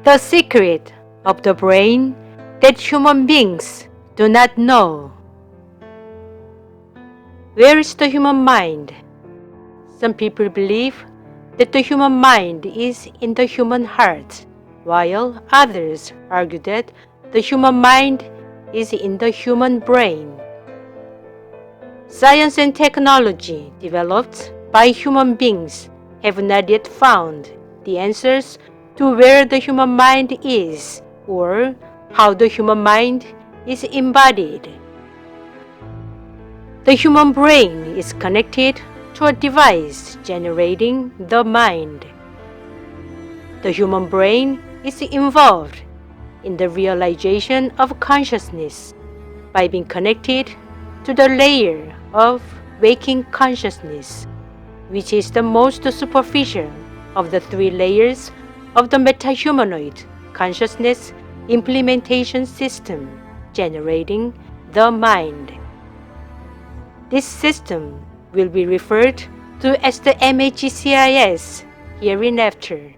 The secret of the brain that human beings do not know. Where is the human mind? Some people believe that the human mind is in the human heart, while others argue that the human mind is in the human brain. Science and technology developed by human beings have not yet found the answers to where the human mind is or how the human mind is embodied. The human brain is connected to a device generating the mind. The human brain is involved in the realization of consciousness by being connected to the layer of waking consciousness, which is the most superficial of the three layers of the metahumanoid consciousness implementation system generating the mind. This system will be referred to as the MHCIS hereinafter.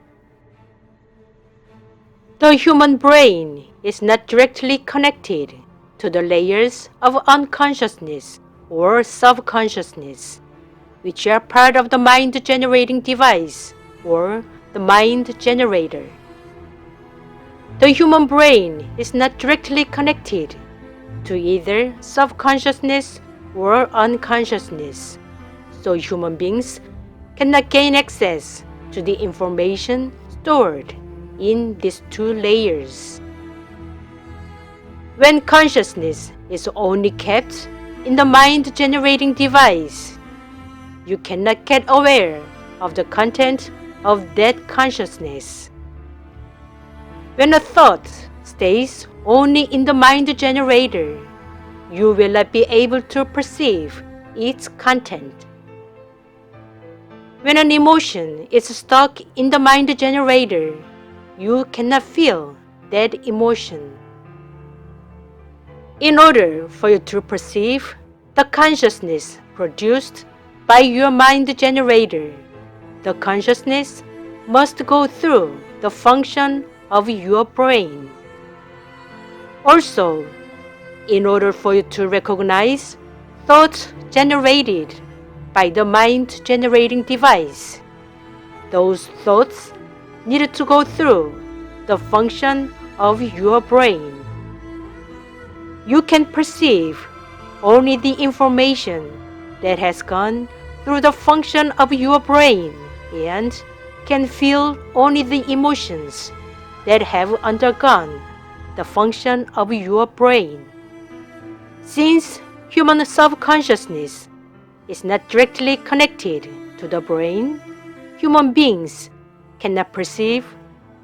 The human brain is not directly connected to the layers of unconsciousness or subconsciousness, which are part of the mind-generating device or the mind generator. The human brain is not directly connected to either subconsciousness or unconsciousness, so human beings cannot gain access to the information stored in these two layers. When consciousness is only kept in the mind-generating device, you cannot get aware of the content of that consciousness. When a thought stays only in the mind generator, you will not be able to perceive its content. When an emotion is stuck in the mind generator, you cannot feel that emotion. In order for you to perceive the consciousness produced by your mind generator, the consciousness must go through the function of your brain. Also, in order for you to recognize thoughts generated by the mind-generating device, those thoughts need to go through the function of your brain. You can perceive only the information that has gone through the function of your brain and can feel only the emotions that have undergone the function of your brain. Since human subconsciousness is not directly connected to the brain, human beings cannot perceive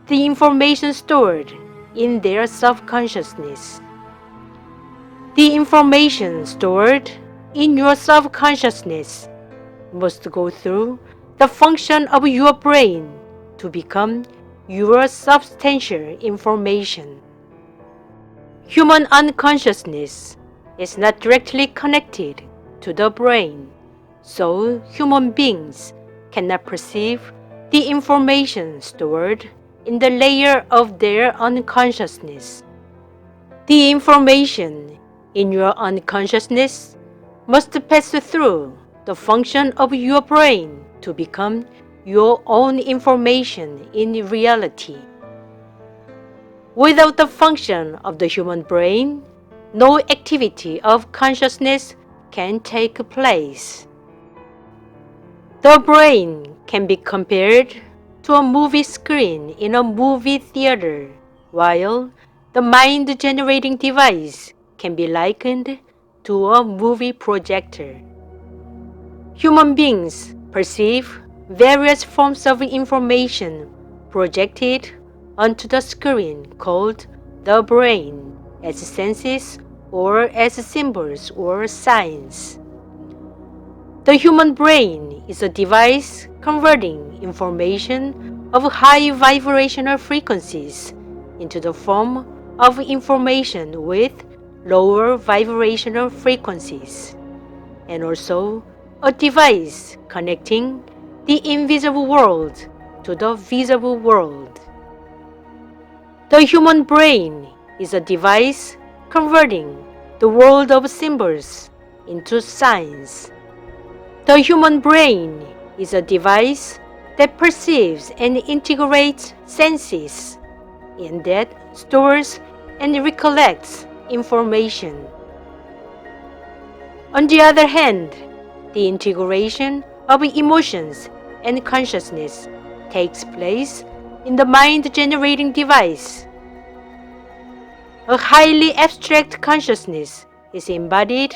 the information stored in their subconsciousness. The information stored in your subconsciousness must go through the function of your brain to become your substantial information. Human unconsciousness is not directly connected to the brain, so human beings cannot perceive the information stored in the layer of their unconsciousness. The information in your unconsciousness must pass through the function of your brain to become your own information in reality. Without the function of the human brain, no activity of consciousness can take place. The brain can be compared to a movie screen in a movie theater, while the mind-generating device can be likened to a movie projector. Human beings perceive various forms of information projected onto the screen called the brain as senses or as symbols or signs. The human brain is a device converting information of high vibrational frequencies into the form of information with lower vibrational frequencies, and also a device connecting the invisible world to the visible world. The human brain is a device converting the world of symbols into signs. The human brain is a device that perceives and integrates senses and that stores and recollects information. On the other hand, the integration of emotions and consciousness takes place in the mind-generating device. A highly abstract consciousness is embodied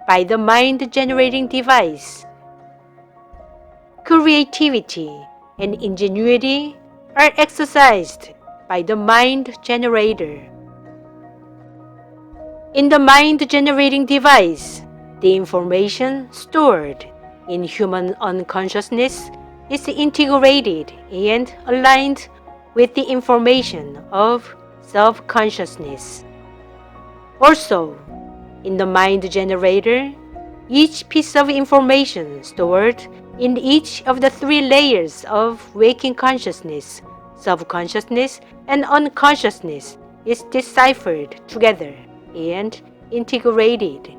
by the mind-generating device. Creativity and ingenuity are exercised by the mind generator. In the mind-generating device, the information stored in human unconsciousness is integrated and aligned with the information of self-consciousness. Also, in the mind generator, each piece of information stored in each of the three layers of waking consciousness, subconsciousness, and unconsciousness is deciphered together and integrated.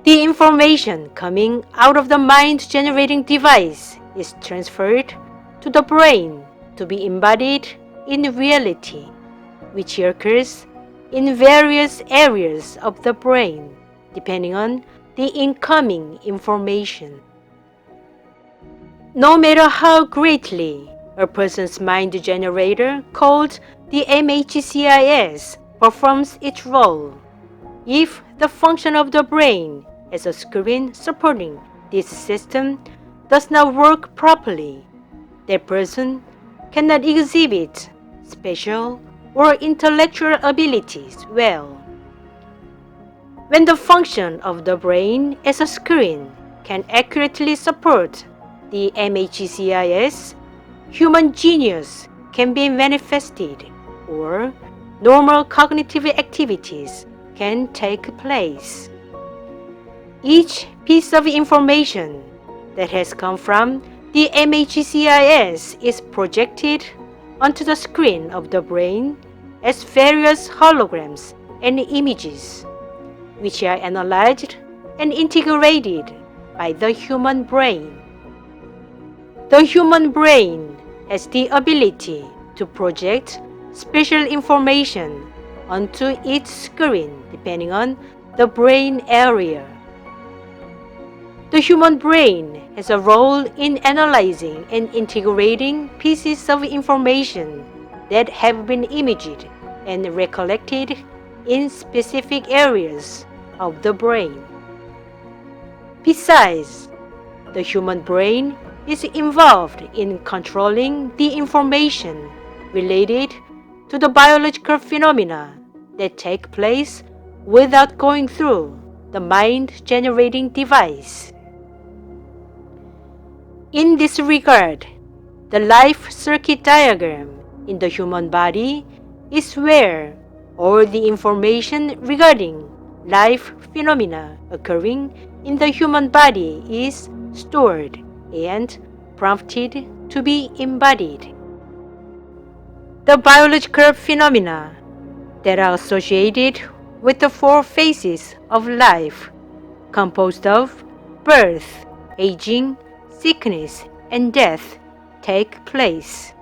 The information coming out of the mind-generating device is transferred to the brain to be embodied in reality, which occurs in various areas of the brain, depending on the incoming information. No matter how greatly a person's mind generator, called the MHCIS, performs its role, if the function of the brain as a screen supporting this system does not work properly, that person cannot exhibit special or intellectual abilities well. When the function of the brain as a screen can accurately support the MHCIS, human genius can be manifested, or normal cognitive activities can take place. Each piece of information that has come from the MHCIS is projected onto the screen of the brain as various holograms and images, which are analyzed and integrated by the human brain. The human brain has the ability to project special information onto each screen depending on the brain area. The human brain has a role in analyzing and integrating pieces of information that have been imaged and recollected in specific areas of the brain. Besides, the human brain is involved in controlling the information related to the biological phenomena that take place without going through the mind-generating device. In this regard, the life circuit diagram in the human body is where all the information regarding life phenomena occurring in the human body is stored and prompted to be embodied. The biological phenomena that are associated with the four phases of life, composed of birth, aging, sickness, and death, take place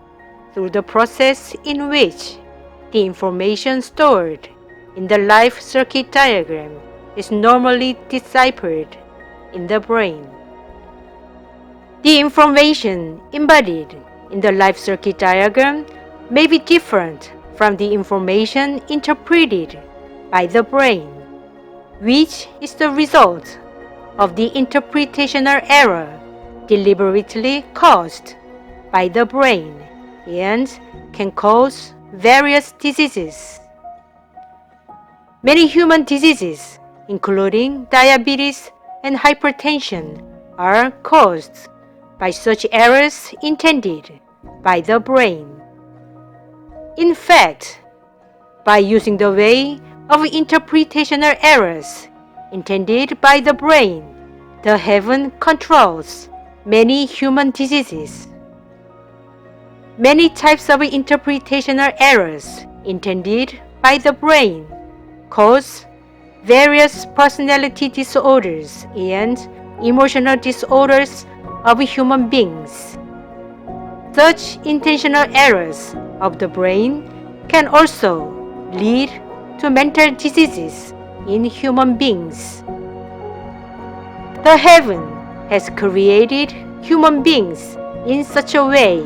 through the process in which the information stored in the life circuit diagram is normally deciphered in the brain. The information embodied in the life circuit diagram may be different from the information interpreted by the brain, which is the result of the interpretational error deliberately caused by the brain and can cause various diseases. Many human diseases, including diabetes and hypertension, are caused by such errors intended by the brain. In fact, by using the way of interpretational errors intended by the brain, the heaven controls many human diseases. Many types of interpretational errors intended by the brain cause various personality disorders and emotional disorders of human beings. Such intentional errors of the brain can also lead to mental diseases in human beings. The heaven has created human beings in such a way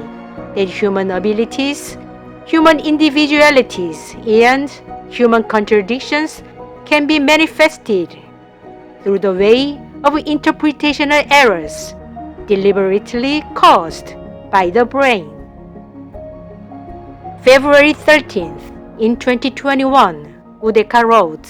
that human abilities, human individualities, and human contradictions can be manifested through the way of interpretational errors deliberately caused by the brain. February 13th, in 2021, Udeka wrote,